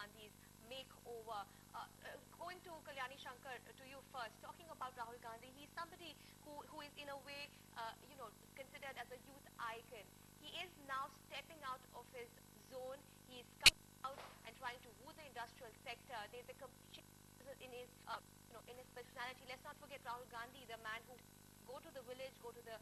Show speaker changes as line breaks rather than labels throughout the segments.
Gandhi's makeover. Going to Kalyani Shankar, to you first, talking about Rahul Gandhi, he's somebody who is in a way, considered as a youth icon. He is now stepping out of his zone. He is coming out and trying to woo the industrial sector. There's a complete in his personality. Let's not forget Rahul Gandhi, the man who go to the village, go to the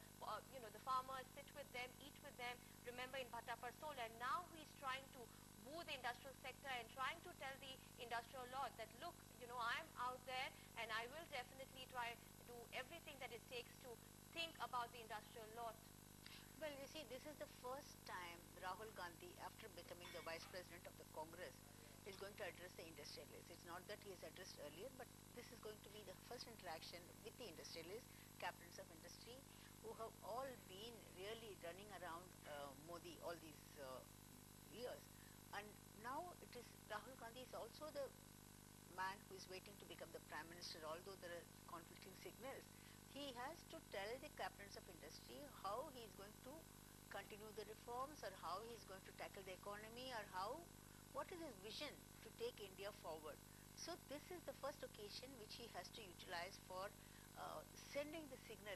the farmers, sit with them, eat with them. Remember in Bhatta Parsol, and now he's trying to woo the industrial sector and trying to tell the industrial lord that look, I'm out there and I will definitely try to do everything that it takes to think about the industrial lot.
Well, you see, this is the first time Rahul Gandhi, after becoming the Vice President of the Congress, is going to address the industrialists. It's not that he has addressed earlier, but this is going to be the first interaction with the industrialists, captains of industry, who have all been really running around Modi all these years. And now it is Rahul Gandhi is also the man who is waiting to become the Prime Minister, although there are conflicting signals. He has to tell the captains of industry how he is going to continue the reforms, or how he is going to tackle the economy, or what is his vision to take India forward. So this is the first occasion which he has to utilize for sending the signal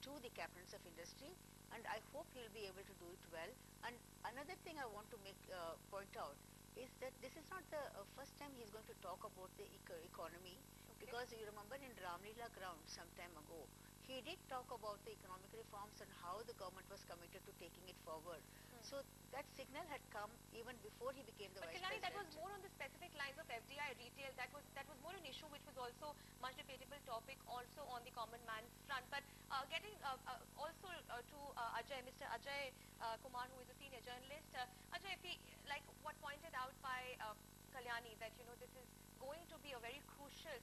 to the captains of industry, and I hope he will be able to do it well. And another thing I want to point out is that this is not the first time he is going to talk about the economy, because you remember in Ramlila ground some time ago, he did talk about the economic reforms and how the government was committed to taking it forward. So that signal had come even before he became the
But
Vice
Kalyani,
President.
that was more on the specific lines of FDI retail. That was more an issue which was also much debatable topic also on the common man's front. But getting also to Ajay, Mr. Ajay Kumar, who is a senior journalist. Ajay, if he, like what pointed out by Kalyani, that this is going to be a very crucial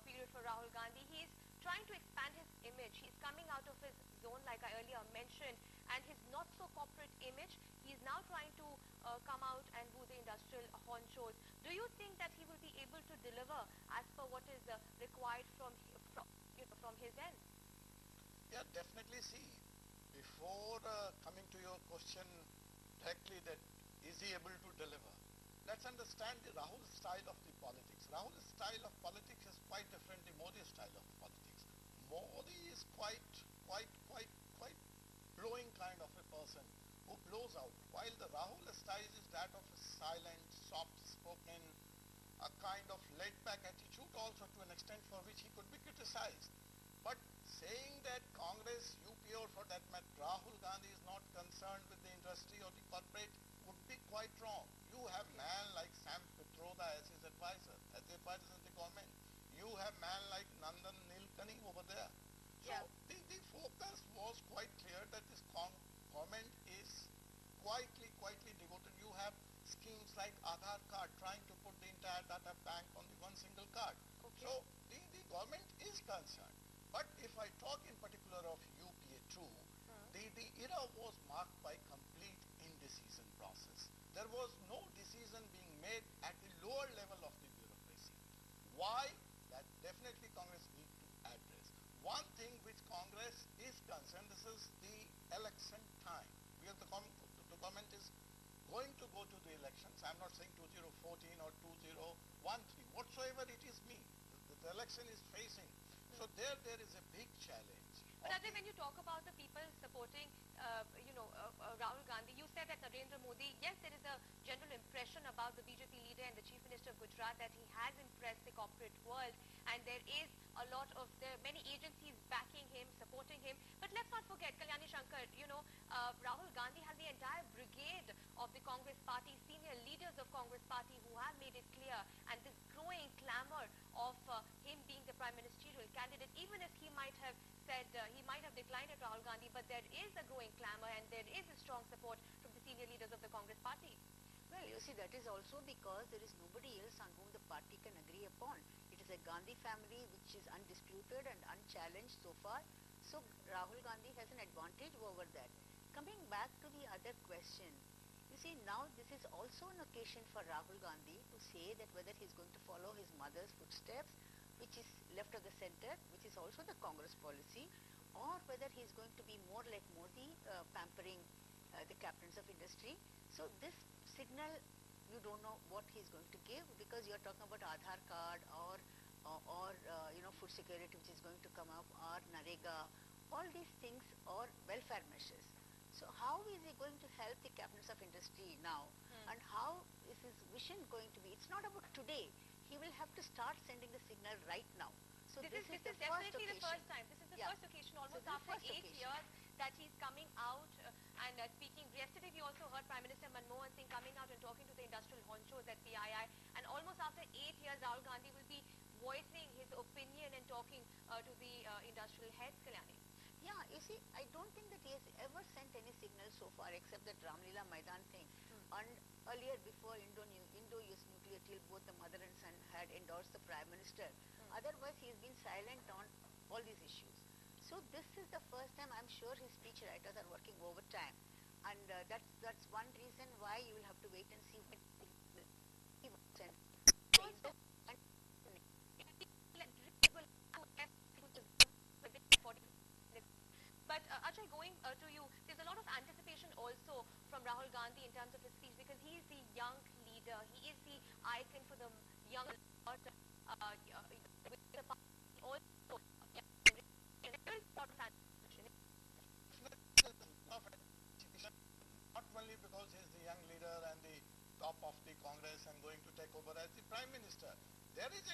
period for Rahul Gandhi. He is trying to expand his image. He's coming out of his zone, like I earlier mentioned, and his not so corporate image. He is now trying to come out and woo the industrial honchos. Do you think that he will be able to deliver as per what is required from his end?
Yeah, definitely. See, before coming to your question directly, that is he able to deliver? Let's understand the Rahul style of the politics. Rahul's style of politics is quite different to Modi's style of politics. Modi is quite blowing kind of a person who blows out, while the Rahul style is that of a silent, soft-spoken, a kind of laid-back attitude, also to an extent for which he could be criticized. But saying that Congress, UP, or for that matter Rahul Gandhi is not concerned with the industry or the corporate would be quite wrong. You have man like Sam Pitroda as his advisor, as the advisor of the government. You have man like Nandan Nilekani over there. So the focus was quite clear that this government is quietly devoted. You have schemes like Aadhaar card, trying to put the entire data bank on the one single card. So the government is concerned. But if I talk in particular of UPA too, the era was marked by complete indecision process. There was no decision being made at the lower level of the bureaucracy. Why? That definitely Congress need to address. One thing which Congress is concerned, this is the election time. Because the government is going to go to the elections. I'm not saying 2014 or 2013, whatsoever it is mean. The election is facing. So there is a big challenge.
But Ajay, when you talk about the people supporting, Rahul Gandhi, you said that Narendra Modi, yes, there is a general impression about the BJP leader and the Chief Minister of Gujarat that he has impressed the corporate world, and there are many agencies backing him, supporting him. But let's not forget, Kalyani Shankar, Rahul Gandhi has the entire brigade of the Congress party, senior leaders of Congress party who have made it clear, and this growing clamor of him being the prime ministerial candidate, even if he might have said he might have declined at Rahul Gandhi, but there is a growing clamor and there is a strong support from the senior leaders of the Congress party.
Well, you see, that is also because there is nobody else on whom the party can agree upon. It is a Gandhi family which is undisputed and unchallenged so far. So Rahul Gandhi has an advantage over that. Coming back to the other question, you see, now this is also an occasion for Rahul Gandhi to say that whether he is going to follow his mother's footsteps, which is left of the center, which is also the Congress policy, or whether he is going to be more like Modi, pampering the captains of industry. So this signal, you don't know what he's going to give, because you're talking about Aadhaar card or food security which is going to come up, or Narega, all these things, or welfare measures. So how is he going to help the cabinets of industry now? And how is his vision going to be? It's not about today. He will have to start sending the signal right now. So
this is
the
definitely the
first
first
occasion.
time. This is the
Yeah.
first occasion
So
almost
this is
after
first
8
occasion.
years that he's coming out and speaking. Yesterday we also heard Prime Minister Manmohan Singh coming out and talking to the industrial honchos at PII, and almost after 8 years Rahul Gandhi will be voicing his opinion and talking to the industrial heads, Kalyani.
Yeah, you see, I don't think that he has ever sent any signal so far except that Ramlila Maidan thing. And earlier, before Indo-US nuclear deal, both the mother and son had endorsed the Prime Minister. Otherwise, he has been silent on all these issues. So this is the first time. I'm sure his speech writers are working overtime, and that's one reason why you will have to wait and see when he will send.
Also, but Ajay, going to you, there's a lot of anticipation also from Rahul Gandhi in terms of his speech, because he is the young leader. He is the icon for the young lot. With the party also, there is a lot of anticipation.
Not only because he's the young leader and the top of the Congress and going to take over as the Prime Minister. There is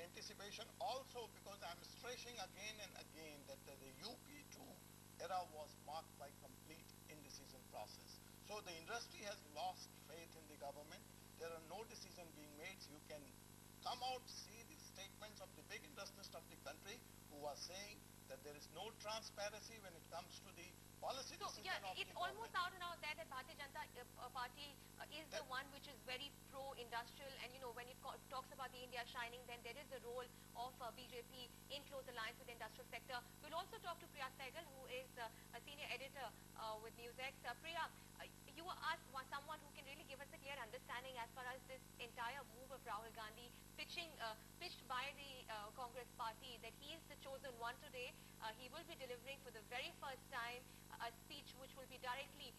anticipation also because I'm stressing again and again that the UP2 era was marked by complete indecision process. So the industry has lost faith in the government. There are no decisions being made. You can come out, see the statements of the big industrialists of the country who are saying that there is no transparency when it comes to the policy
So
decision of
it's
the
almost
government.
out and out there that Bharatiya Janata Party is the one which is very pro-industrial, and when it talks about the India shining, then there is the role of BJP in close alliance with the industrial sector. We'll also talk to Priya Sehgal, who is a senior editor with NewsX. Priya, you were asked someone who can really give us a clear understanding as far as this entire move of Rahul Gandhi pitched by the Congress party, that he is the chosen one today. He will be delivering for the very first time a speech which will be directly,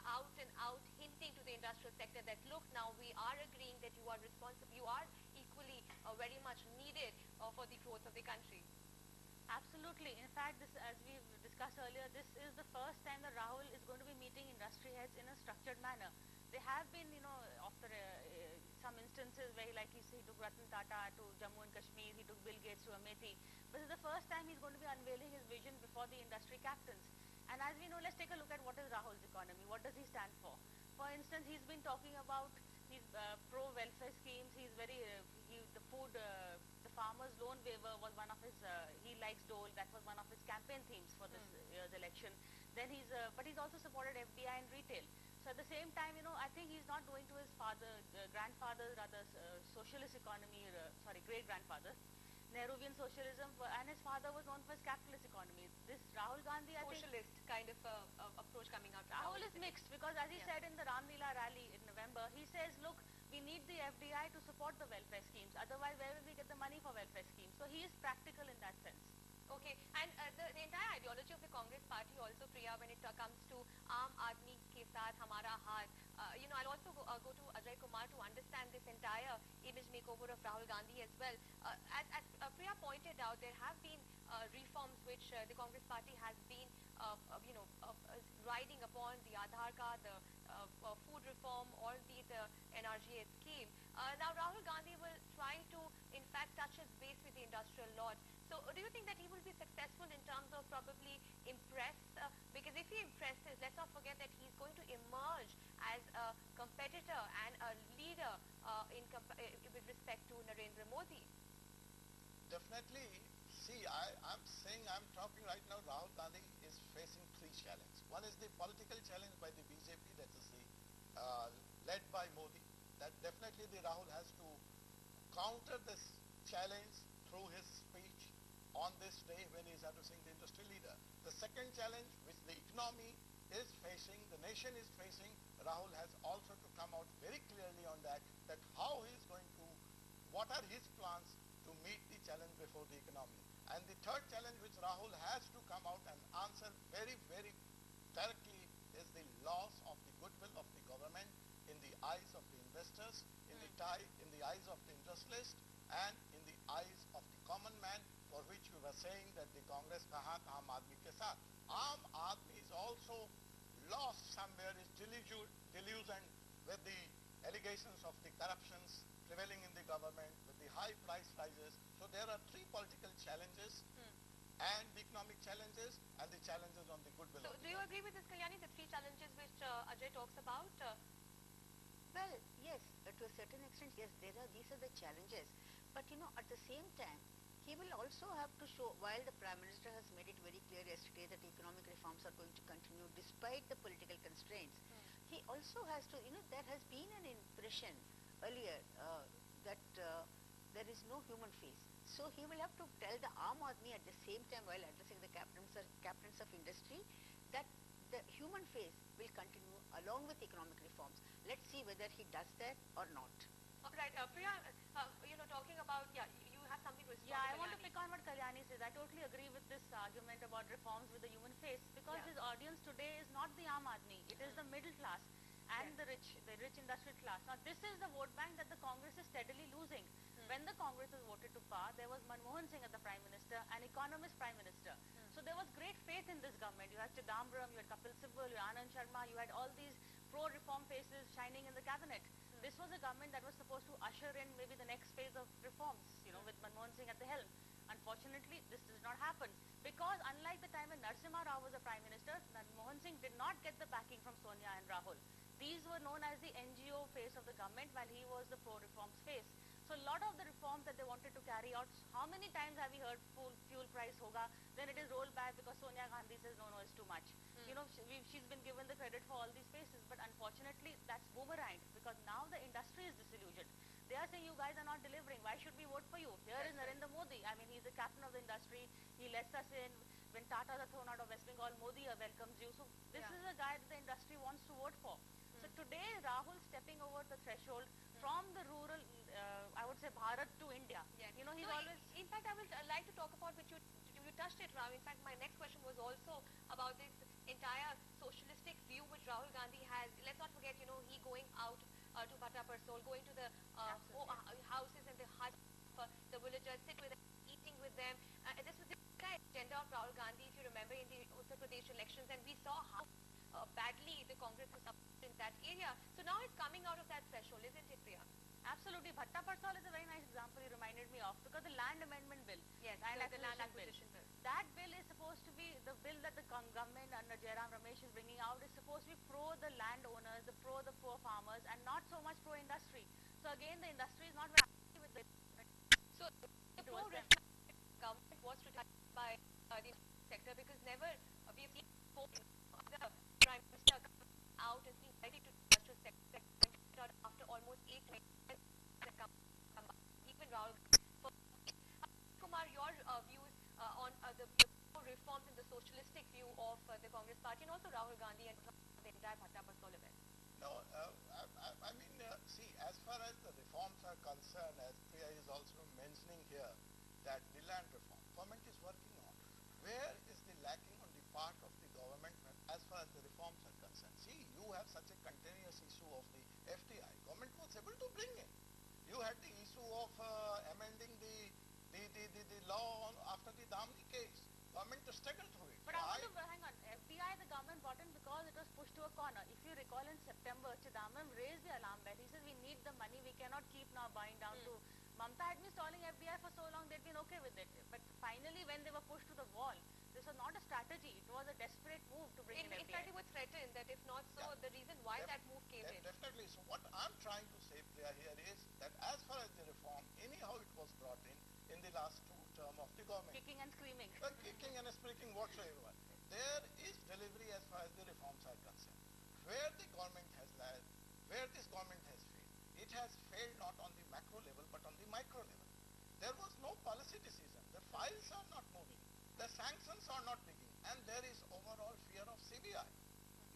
out and out hinting to the industrial sector that, look, now we are agreeing that you are responsible, you are equally very much needed for the growth of the country.
Absolutely. In fact, this, as we've discussed earlier, this is the first time that Rahul is going to be meeting industry heads in a structured manner. There have been, after some instances where, like he took Ratan Tata to Jammu and Kashmir, he took Bill Gates to Amethi. This is the first time he's going to be unveiling his vision before the industry captains. And as we know, let's take a look at what is Rahul's economy. What does he stand for? For instance, he's been talking about his pro-welfare schemes. He's very, the food, the farmer's loan waiver was one of his, he likes dole. That was one of his campaign themes for this year's election. Then but he's also supported FDI and retail. So at the same time, I think he's not going to his grandfather, rather socialist economy, great-grandfather, Nehruvian socialism, and his father was known for his capitalist economy. This Rahul Gandhi, I think,
Socialist kind of approach coming out.
Rahul is mixed, because as he said in the Ramlila rally in November, he says, look, we need the FDI to support the welfare schemes. Otherwise, where will we get the money for welfare schemes? So he is practical in that sense.
Okay, and the entire ideology of the Congress party also, Priya, when it comes to Aam Aadmi ke saath hamara haath, I'll also go to Ajay Kumar to understand this entire image makeover of Rahul Gandhi as well. As Priya pointed out, there have been reforms which the Congress party has been, riding upon: the Aadhaar card, the food reform, or the NRGS scheme. Now Rahul Gandhi will try to, in fact, touch his base with the industrial lot. So do you think that he will be successful in terms of probably impress? Because if he impresses, let's not forget that he's going to emerge as a competitor and a leader with respect to Narendra Modi.
Definitely. See, I'm talking right now, Rahul Gandhi is facing three challenges. One is the political challenge by the BJP, that is led by Modi. That definitely the Rahul has to counter this challenge through his speech on this day when he is addressing the industry leader. The second challenge which the economy is facing, the nation is facing, Rahul has also to come out very clearly on that how he is going to, what are his plans to meet the challenge before the economy. And the third challenge which Rahul has to come out and answer very, very directly is the loss of the goodwill of the government in the eyes of investors, in the eyes of the industrialist, and in the eyes of the common man, for which we were saying that the Congress kaha Aam Aadmi ke saath. Aam Aadmi is also lost somewhere, is delusioned with the allegations of the corruptions prevailing in the government, with the high price rises. So there are three political challenges and the economic challenges and the challenges on the goodwill
So
of the
do you
government.
agree with this, Kalyani, the three challenges which Ajay talks about?
Well, yes, to a certain extent, yes, these are the challenges. But at the same time, he will also have to show, while the Prime Minister has made it very clear yesterday that economic reforms are going to continue despite the political constraints, he also has to, there has been an impression earlier that there is no human face. So he will have to tell the Aam Aadmi at the same time while addressing the captains of industry that the human face will continue along with economic reforms. Let's see whether he does that or not.
Right, Priya, talking about, you have something to respond
Yeah, I
to
want to
Kalyani.
pick on what Kalyani says. I totally agree with this argument about reforms with the human face, because
Yeah.
his audience today is not the Aam Aadmi, it is the middle class and the rich industrial class. Now this is the vote bank that the Congress is steadily losing. When the Congress was voted to power, there was Manmohan Singh as the Prime Minister, an economist Prime Minister. So there was great faith in this government. You had Chidambaram, you had Kapil Sibal, you had Anand Sharma, you had all these pro-reform faces shining in the cabinet. This was a government that was supposed to usher in maybe the next phase of reforms, with Manmohan Singh at the helm. Unfortunately, this does not happen, because unlike the time when Narasimha Rao was the Prime Minister, Manmohan Singh did not get the backing from Sonia and Rahul. These were known as the NGO face of the government, while he was the pro-reforms face. So a lot of the reforms that they wanted to carry out, how many times have we heard fuel price hoga, then it is rolled back because Sonia Gandhi says no, it's too much. She's been given the credit for all these phases, but unfortunately that's boomeranged, because now the industry is disillusioned. They are saying you guys are not delivering, why should we vote for you? Here is Narendra Modi, I mean, he's the captain of the industry, he lets us in. When Tata are thrown out of West Bengal, Modi welcomes you. So this is a guy that the industry wants to vote for. So today Rahul stepping over the threshold from the rural, I would say Bharat to India.
Yes.
He's
So
always...
in fact, I would like to talk about, which you touched it, Ram. In fact, my next question was also about this entire socialistic view which Rahul Gandhi has. Let's not forget, he going out to Bhatta Parsol, going to the houses and the huts of the villagers, sit with them, eating with them. This was the entire agenda of Rahul Gandhi, if you remember, in the Uttar Pradesh elections, and we saw how badly the Congress was up in that area. So now it's coming out of that threshold, isn't it, Priya?
Absolutely. Bhatta Parsal is a very nice example you reminded me of, because the land amendment bill,
Yes, the land acquisition bill.
that bill is supposed to be, the bill that the government under Jairam Ramesh is bringing out is supposed to be pro the landowners, the poor farmers, and not so much pro industry. So again, the industry is not very happy with this.
So the
Towards them.
pro-reform government was criticized by the sector, because never we have seen the Prime Minister come out and being ready to industrial sector after almost 8 years. Even Rahul, Kumar, your views on the reforms in the socialistic view of the Congress party, and also Rahul Gandhi and the entire Bhatta Parsol event.
No, I mean, see, as far as the reforms are concerned, as Priya is also mentioning here, that the land reform, government is working on. Where is the lacking on the part of the government as far as the reforms are concerned? See, you have such a continuous issue of the FDI. Government was able to bring in. You had the issue of amending the law after the Damni case. Government struggled through it.
But I want to hang on. FDI the government brought in because it was pushed to a corner. If you recall, in September, Chidambaram raised the alarm bell. He says we need the money. We cannot keep now buying down to. Mamta had been stalling FDI for so long, they'd been okay with it. But finally, when they were pushed to the wall, this was not a strategy. It was a desperate move to bring in
In
FDI.
fact, it was threatened that if not so,
Yeah.
the reason why that move came in.
Definitely. So what I'm trying to say, Priya, here is that as far as the reform, anyhow it was brought in the last two term of the government.
Kicking and screaming.
Kicking and speaking whatsoever. There is delivery as far as the reforms are concerned. Where the government has lagged, where this government has failed, it has failed not on the macro level but on the micro level. There was no policy decision. The files are not moving. The sanctions are not beginning. And there is overall fear of CBI.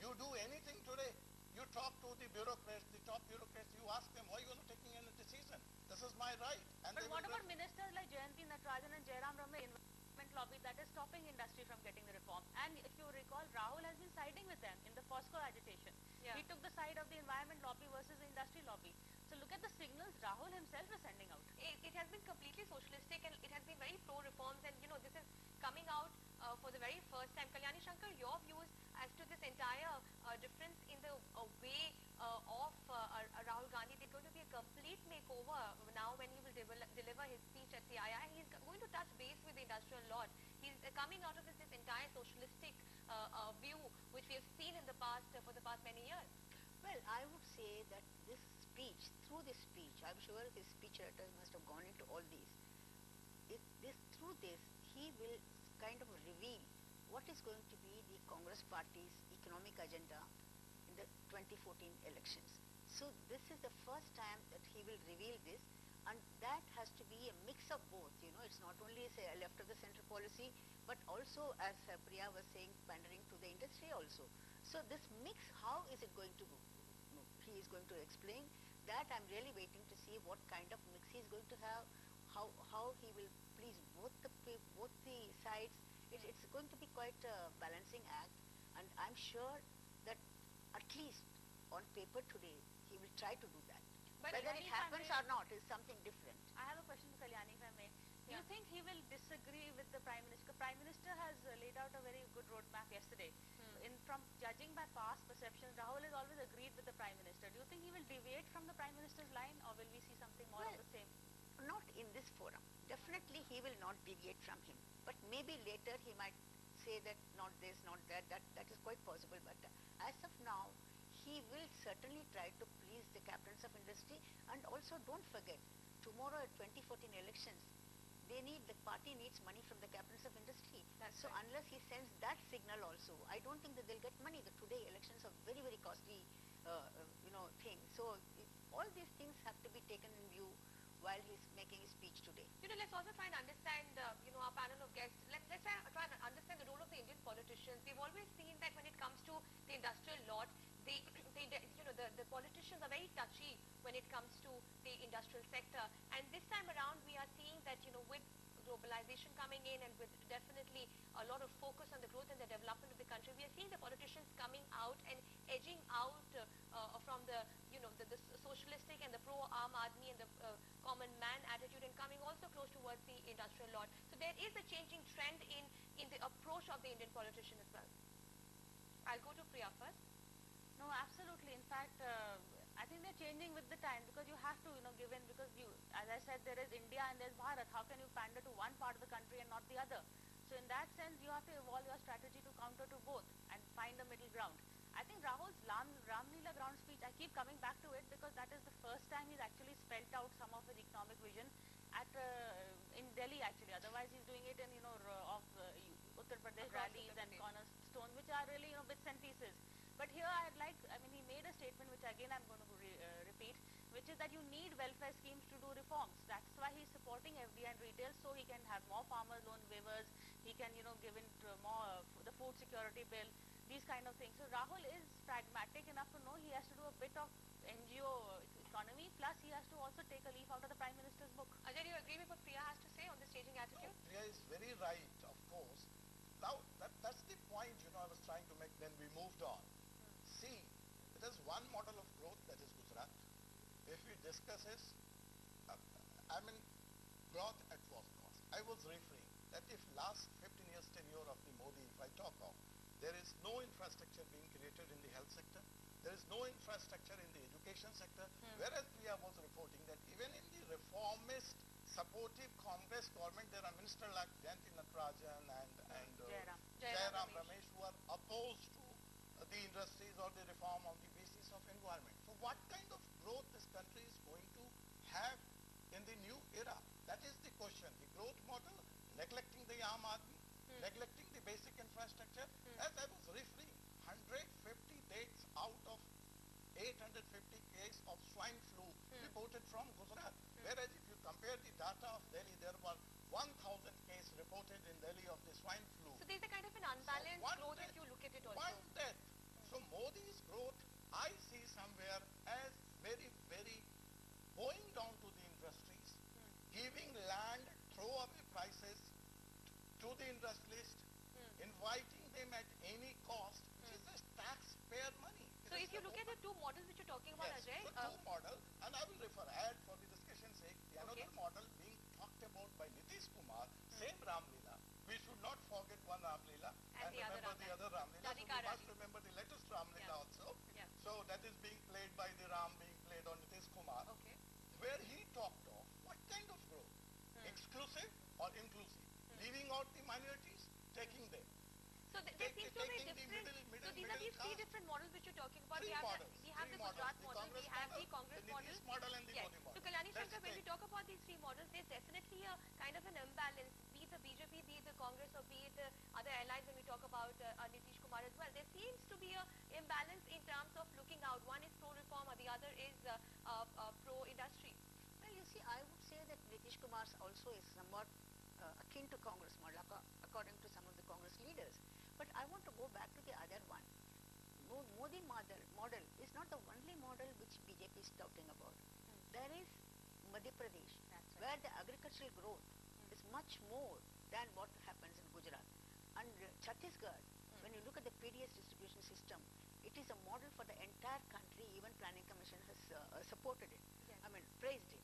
You do anything today, you talk to the bureaucrats, the top bureaucrats, you ask them, why you are not taking any decision? This is my right. And
But
they
what
will
about ministers like Jayanti Natarajan and Jairam Ramesh, investment lobby that is stopping industry from getting the reform? And if you recall, Rahul has been siding with them in the POSCO agitation.
Yeah.
He took the side of the environment lobby versus the industry lobby. look at the signals Rahul himself is sending out.
It has been completely socialistic and it has been very pro-reforms, and this is coming out for the very first time. Kalyani Shankar, your views as to this entire difference in the way of Rahul Gandhi. There's going to be a complete makeover now when he will deliver his speech at CII. He's going to touch base with the industrial lot. He's coming out of this entire socialistic view which we have seen in the past for the past many years.
Well, I would say that this speech, through this speech, I'm sure his speech writers must have gone into all these. Through this, he will kind of reveal what is going to be the Congress party's economic agenda in the 2014 elections. So this is the first time that he will reveal this, and that has to be a mix of both. It's not only say a left of the center policy, but also, as Priya was saying, pandering to the industry also. So this mix, how is it going to go? He is going to explain that. I'm really waiting to see what kind of mix he is going to have, how he will please both the sides. It's going to be quite a balancing act, and I'm sure that at least on paper today he will try to do that.
But
whether it happens or not is something different.
I have a question for Kalyani, if I may. Do you think he will disagree with the Prime Minister? Prime Minister has laid out a very good roadmap yesterday. From judging by past perceptions, Rahul has always agreed with the Prime Minister. Do you think he will deviate from the Prime Minister's line, or will we see something more of the same?
Not in this forum. Definitely he will not deviate from him. But maybe later he might say that not this, not that. That is quite possible. But as of now, he will certainly try to please the captains of industry. And also don't forget, tomorrow at 2014 elections, the party needs money from the captains of industry. So
right.
unless he sends that signal also, I don't think that they'll get money. Today elections are very, very costly, thing. So all these things have to be taken in view while he's making his speech today.
Let's also try and understand, our panel of guests. Let's try and understand the role of the Indian politicians. We've always seen that when it comes to the industrial lot, the politicians are very touchy when it comes to the industrial sector. And this time around, we are seeing that, with globalization coming in and with definitely a lot of focus on the growth and the development of the country, we are seeing the politicians coming out and edging out from the socialistic and the pro-Aam Aadmi and the common man attitude, and coming also close towards the industrial lot. So there is a changing trend in the approach of the Indian politician as well. I'll go to Priya first.
No, absolutely. In fact, I think they're changing with the time, because you have to, give in, because as I said, there is India and there's Bharat. How can you pander to one part of the country and not the other? So in that sense, you have to evolve your strategy to counter to both and find a middle ground. I think Rahul's Ramlila ground speech, I keep coming back to it because that is the first time he's actually spelled out some of his economic vision in Delhi actually. Otherwise, he's doing it in, Uttar Pradesh rallies and cornerstones, which are really, bits and pieces. But here he made a statement which again I'm going to repeat, which is that you need welfare schemes to do reforms. That's why he's supporting FDI and retail, so he can have more farmer loan waivers, he can, give in more the food security bill, these kind of things. So Rahul is pragmatic enough to know he has to do a bit of NGO economy, plus he has to also take a leaf out of the Prime Minister's book.
Ajay, do you agree with what Priya has to say on this changing attitude?
No, Priya is very right, of course. Now, that's the point, I was trying to make when we moved on. See, there is one model of growth, that is Gujarat. If we discuss this, growth at what cost? I was referring that if last 15 years tenure of the Modi, if I talk of, there is no infrastructure being created in the health sector, there is no infrastructure in the education sector, whereas Priya was reporting that even in the reformist, supportive Congress government, there are ministers like Jayanti Natarajan and Jairam Ramesh who are opposed to the industries or the reform on the basis of environment. So what kind of growth this country is going to have in the new era? That is the question. The growth model, neglecting the Aam Aadmi, neglecting the basic infrastructure. As I was referring, 150 deaths out of 850 cases of swine flu reported from Gujarat. Whereas if you compare the data of Delhi, there were 1,000 cases reported in Delhi of the swine flu.
So there's a kind of an unbalanced growth if you look at it also.
One death. So Modi's growth, I see somewhere as very, very going down to the industries, giving land, throwaway prices to the industrialists, inviting them at any cost, which is the taxpayer money.
So if you look at the two models which you're talking about,
yes,
Ajay.
so two model, and I will refer same Ram Leela. We should not forget one Ram Leela and
the other
remember the other Ram Leela. So we
Radhika
must
Rani.
remember the latest Ram Leela
Yeah.
also.
Yeah.
So that is being played by the Ram being played on Nitish Kumar,
Okay.
where he talked of what kind of growth, exclusive or inclusive, leaving out the minorities, taking them.
So there seems to be
Taking the
different.
middle
So these are these three
class.
different models which you're talking about.
Three models.
We have
Three
the Gujarat
models. The
model, we
Congress
have
model,
the Congress
the
model.
Nitish model and the
Yes.
Modi model.
So Kalyani
Let's
Shankar, when we
take.
talk about these three models, there's definitely a kind of an imbalance, be it the BJP, be it the Congress, or be it the other allies. When we talk about Nitish Kumar as well, there seems to be a imbalance in terms of looking out. One is pro-reform, or the other is pro-industry.
Well, you see, I would say that Nitish Kumar also is somewhat akin to Congress model, according to some of the Congress leaders. But I want to go back to the other one. Modi model is not the only model which BJP is talking about. There is Madhya Pradesh, where the agricultural growth is much more than what happens in Gujarat. And Chhattisgarh, when you look at the PDS distribution system, it is a model for the entire country. Even Planning Commission has supported it.
Yes.
I mean, praised it.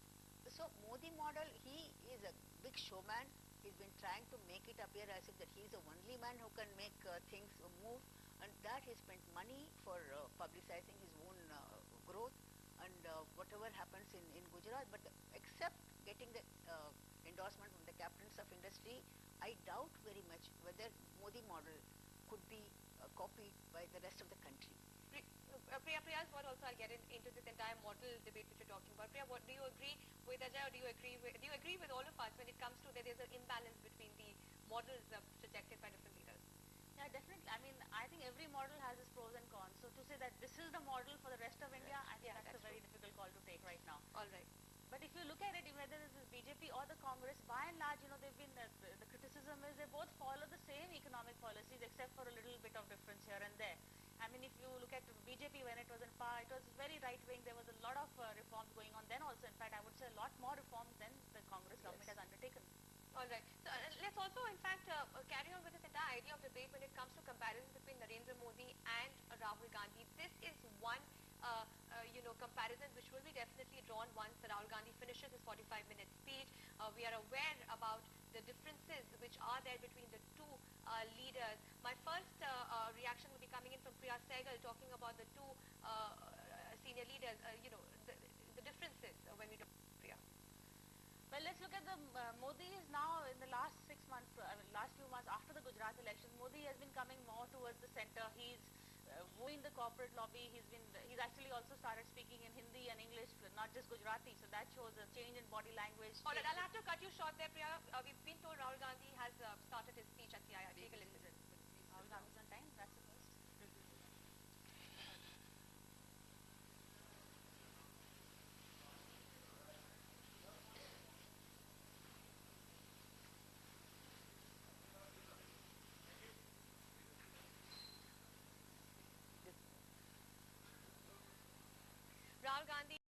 So Modi model, he is a big showman. He's been trying to make it appear as if that he is the only man who can make things move, and that he spent money for publicizing his own growth and whatever happens in Gujarat. But except getting the endorsement from the captains of industry, I doubt very much whether Modi model could be copied by the rest of the country.
Priya's what also I'll get into this entire model debate which you're talking about. Priya, what do you agree with Ajay, or do you agree with all of us when it comes to that there's an imbalance between the models projected by different leaders?
Yeah, definitely. I mean, I think every model has its pros and cons. So to say that this is the model for the rest of India, I think
Yeah,
that's a
that's
very
true.
difficult call to take right now.
All right.
But if you look at it, whether it is BJP or the Congress, by and large, they've been, the criticism is they both follow the same economic policies except for a little bit of difference here and there. I mean, if you look at BJP when it was in power, it was very right-wing. There was a lot of reforms going on then also. In fact, I would say a lot more reforms than the Congress government has undertaken.
All right. So let's also, in fact, carry on with this entire idea of debate when it comes to comparison between Narendra Modi and Rahul Gandhi. This is one, comparison which will be definitely drawn once Rahul Gandhi finishes his 45-minute speech. We are aware about the differences which are there between the two leaders. My first reaction will be coming in from Priya Sehgal, talking about the two senior leaders. The differences when we talk about Priya.
Well, let's look at the Modi is now in the last 6 months, last few months after the Gujarat election, Modi has been coming more towards the center. He's wooing the corporate lobby. He's actually also started speaking in Hindi and English, not just Gujarati. So that shows a change in body language.
All right, I'll have to cut you short there, Priya. We've been told Rahul Gandhi has started his speech at CII. Take a listen.
Rahul Gandhi's on time. That's the first.
Rahul Gandhi